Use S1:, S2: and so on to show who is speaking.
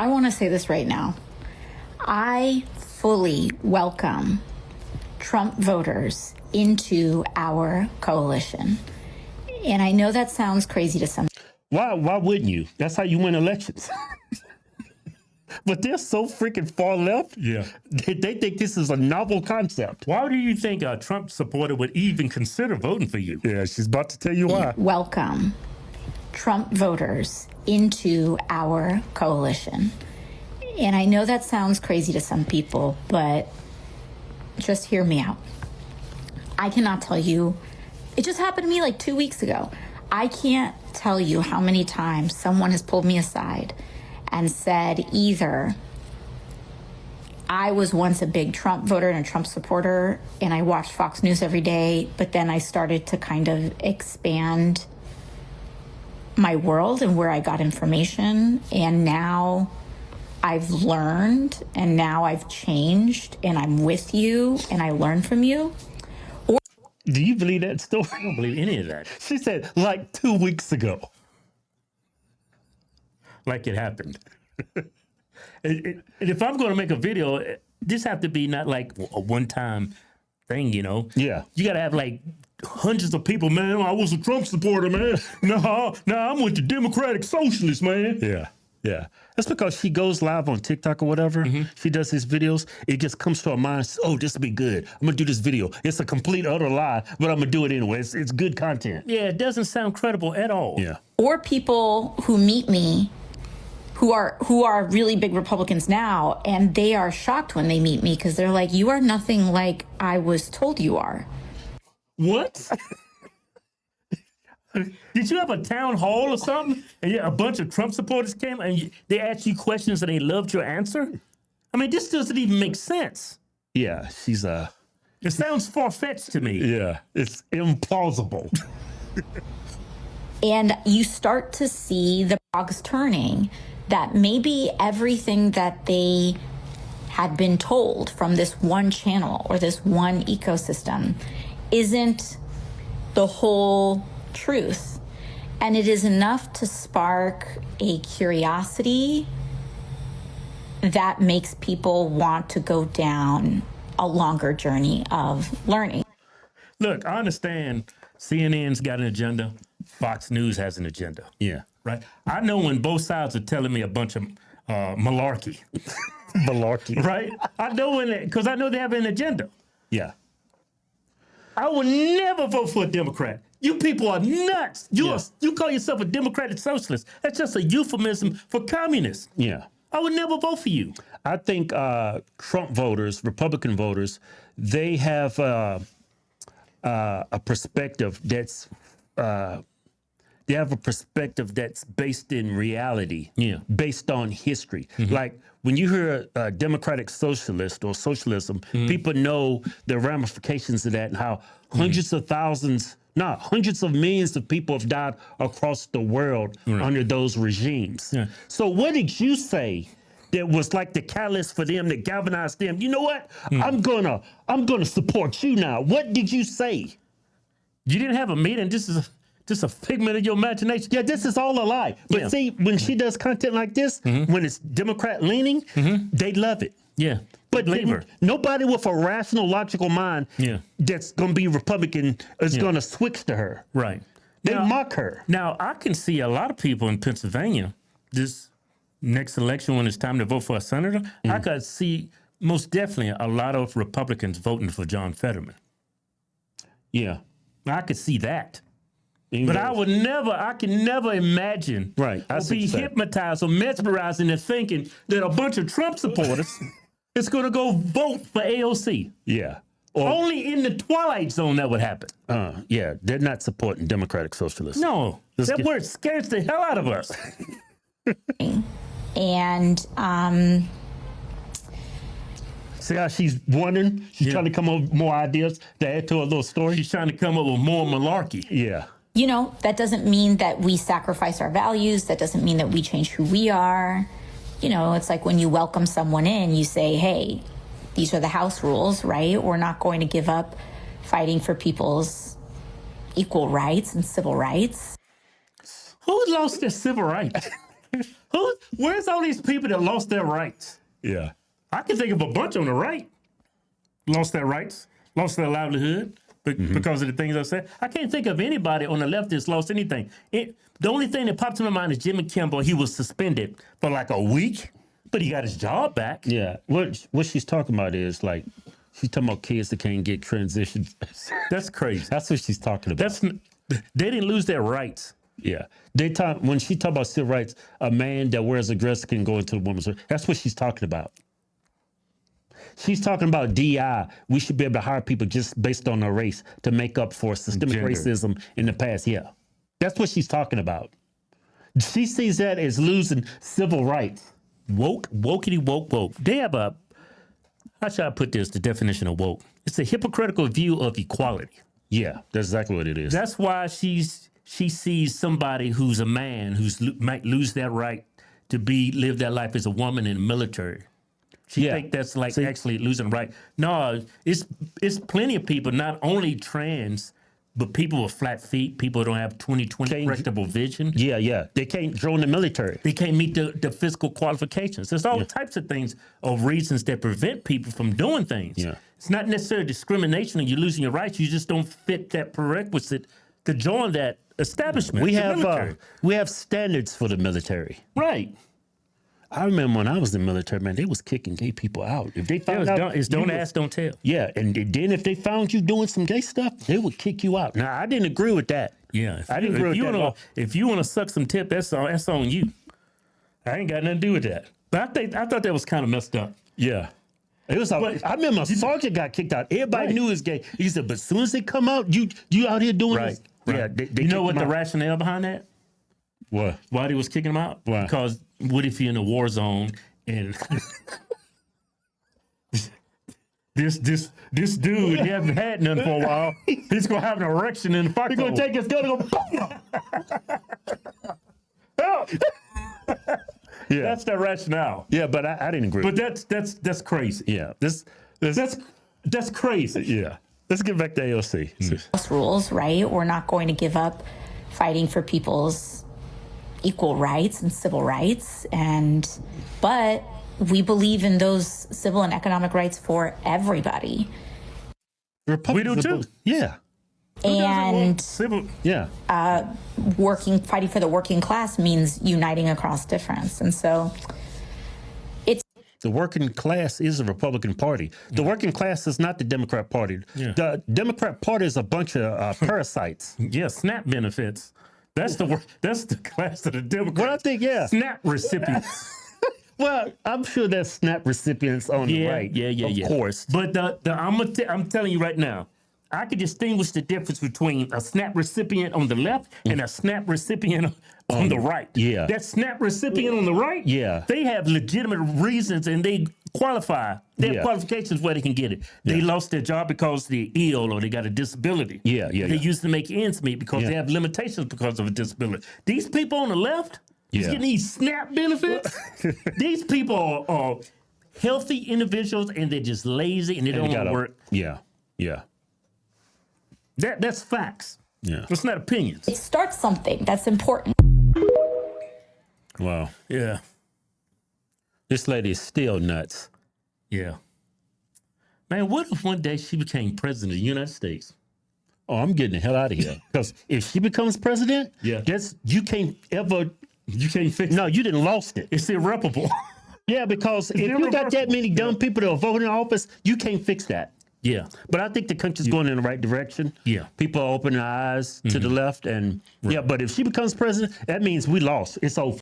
S1: I want to say this right now. I fully welcome Trump voters into our coalition. And I know that sounds crazy to some.
S2: Why wouldn't you? That's how you win elections. But they're so freaking far left.
S3: Yeah.
S2: They think this is a novel concept.
S3: Why do you think a Trump supporter would even consider voting for you?
S2: Yeah, she's about to tell you why.
S1: Welcome Trump voters into our coalition. And I know that sounds crazy to some people, but just hear me out. I cannot tell you, it just happened to me like 2 weeks ago. I can't tell you how many times someone has pulled me aside and said either I was once a big Trump voter and a Trump supporter and I watched Fox News every day, but then I started to kind of expand my world and where I got information, and now I've learned and now I've changed and I'm with you and I learn from you.
S2: Do you believe that story?
S3: I don't believe any of that.
S2: She said like 2 weeks ago.
S3: Like it happened. And if I'm going to make a video, this have to be not like a one-time thing, you know?
S2: Yeah.
S3: You got to have like hundreds of people, man. I was a Trump supporter, man. No, I'm with the Democratic Socialists, man.
S2: Yeah. Yeah. That's because she goes live on TikTok or whatever. She does these videos. It just comes to her mind, oh, this will be good. I'm going to do this video. It's a complete utter lie, but I'm going to do it anyway. It's good content.
S3: Yeah, it doesn't sound credible at all.
S2: Yeah.
S1: Or people who meet me who are really big Republicans now, and they are shocked when they meet me because they're like, you are nothing like I was told you are.
S3: What? Did you have a town hall or something? And a bunch of Trump supporters came and they asked you questions and they loved your answer? I mean, this doesn't even make sense.
S2: Yeah, she's
S3: It sounds far-fetched to me.
S2: yeah, it's implausible.
S1: And you start to see the cogs turning, that maybe everything that they had been told from this one channel or this one ecosystem isn't the whole truth. And it is enough to spark a curiosity that makes people want to go down a longer journey of learning.
S3: Look, I understand CNN's got an agenda. Fox News has an agenda.
S2: Yeah.
S3: Right? I know when both sides are telling me a bunch of malarkey.
S2: Malarkey.
S3: Right? I know when, because I know they have an agenda.
S2: Yeah.
S3: I would never vote for a Democrat. You people are nuts. You call yourself a Democratic Socialist. That's just a euphemism for communists.
S2: Yeah.
S3: I would never vote for you.
S2: I think Trump voters, Republican voters, they have a perspective that's based in reality, based on history. Like when you hear a Democratic Socialist or socialism, people know the ramifications of that and how hundreds of thousands, hundreds of millions of people have died across the world under those regimes. Yeah. So what did you say that was like the catalyst for them, that galvanized them? You know what? I'm gonna support you now. What did you say?
S3: You didn't have a meeting. This is just a figment of your imagination.
S2: Yeah, this is all a lie. But see, when she does content like this, when it's Democrat leaning, they love it.
S3: Yeah.
S2: But nobody with a rational, logical mind that's going to be Republican is going to switch to her.
S3: Right.
S2: They mock her.
S3: Now, I can see a lot of people in Pennsylvania, this next election when it's time to vote for a senator, I could see most definitely a lot of Republicans voting for John Fetterman.
S2: Yeah.
S3: I could see that. But I can never imagine or be hypnotized or mesmerized into thinking that a bunch of Trump supporters is going to go vote for AOC.
S2: Yeah.
S3: Only in the twilight zone that would happen.
S2: Yeah, they're not supporting Democratic Socialists.
S3: No, that word scares the hell out of us.
S1: And
S2: see how she's wondering? She's trying to come up with more ideas to add to her little story.
S3: She's trying to come up with more malarkey.
S2: Yeah.
S1: You know, that doesn't mean that we sacrifice our values. That doesn't mean that we change who we are. You know, it's like when you welcome someone in, you say, hey, these are the house rules, right? We're not going to give up fighting for people's equal rights and civil rights.
S3: Who lost their civil rights? Where's all these people that lost their rights?
S2: Yeah.
S3: I can think of a bunch on the right. Lost their rights, lost their livelihood because of the things I said. I can't think of anybody on the left that's lost anything. The only thing that pops in my mind is Jimmy Kimmel. He was suspended for like a week, but he got his job back.
S2: Yeah. What she's talking about is like, she's talking about kids that can't get transitioned.
S3: That's crazy.
S2: That's what she's talking about.
S3: They didn't lose their rights.
S2: Yeah. When she talk about civil rights, a man that wears a dress can go into a woman's room. That's what she's talking about. She's talking about DI. We should be able to hire people just based on their race to make up for systemic racism in the past. Yeah. That's what she's talking about. She sees that as losing civil rights.
S3: Wokety woke. They have how should I put this, the definition of woke? It's a hypocritical view of equality.
S2: Yeah, that's exactly what it is.
S3: That's why she sees somebody who's a man might lose that right to live that life as a woman in the military. She think that's like actually losing right. No, it's plenty of people, not only trans, but people with flat feet, people who don't have 20/20 correctable vision.
S2: Yeah. They can't join the military.
S3: They can't meet the physical qualifications. There's all types of things of reasons that prevent people from doing things.
S2: Yeah.
S3: It's not necessarily discrimination and you're losing your rights. You just don't fit that prerequisite to join that establishment.
S2: We have standards for the military.
S3: Right.
S2: I remember when I was in the military, man, they was kicking gay people out. If they found out,
S3: don't ask, don't tell.
S2: Yeah, and then if they found you doing some gay stuff, they would kick you out. Now, I didn't agree with that.
S3: Yeah,
S2: I didn't agree with that.
S3: If you want to suck some tip, that's on you. I ain't got nothing to do with that. But I thought that was kind of messed up.
S2: Yeah. It was. I remember a sergeant got kicked out. Everybody knew he was gay. He said, but as soon as they come out, you out here doing this.
S3: Right.
S2: Yeah, they
S3: you know what the rationale behind that?
S2: What?
S3: Why they was kicking him out?
S2: Why?
S3: Because what if you're in a war zone and this dude, he hasn't had none for a while. He's gonna have an erection in the fire.
S2: He's gonna take his gun and go.
S3: Help!
S2: Yeah,
S3: that's the rationale.
S2: Yeah, but I didn't agree.
S3: But that's crazy.
S2: Yeah,
S3: that's crazy.
S2: Yeah, let's get back to AOC.
S1: Rules, right? We're not going to give up fighting for people's equal rights and civil rights, but we believe in those civil and economic rights for everybody.
S3: We do too.
S2: Yeah.
S1: And fighting for the working class means uniting across difference. And so
S2: the working class is the Republican Party. The working class is not the Democrat Party.
S3: Yeah.
S2: The Democrat Party is a bunch of parasites.
S3: Yeah, SNAP benefits. That's the class of the Democrats.
S2: What I think,
S3: SNAP recipients.
S2: Well, I'm sure there's SNAP recipients on the right.
S3: Yeah.
S2: Of course.
S3: But I'm telling you right now, I can distinguish the difference between a SNAP recipient on the left and a SNAP recipient on the right.
S2: Yeah.
S3: That SNAP recipient on the right, they have legitimate reasons and they qualify. They have qualifications where they can get it. They lost their job because they're ill or they got a disability. They used to make ends meet because they have limitations because of a disability. These people on the left is getting these SNAP benefits. These people are healthy individuals and they're just lazy and they don't want to work.
S2: Yeah.
S3: That's facts.
S2: Yeah.
S3: It's not opinions.
S1: It starts something that's important.
S2: Wow.
S3: Yeah.
S2: This lady is still nuts.
S3: Yeah. Man, what if one day she became president of the United States?
S2: Oh, I'm getting the hell out of here. Because if she becomes president, you can't fix it. No, you didn't lost it.
S3: It's irreparable.
S2: Yeah, because if you got that many dumb people that are voting in office, you can't fix that.
S3: Yeah.
S2: But I think the country's going in the right direction.
S3: Yeah.
S2: People are opening their eyes to the left. And but if she becomes president, that means we lost. It's over.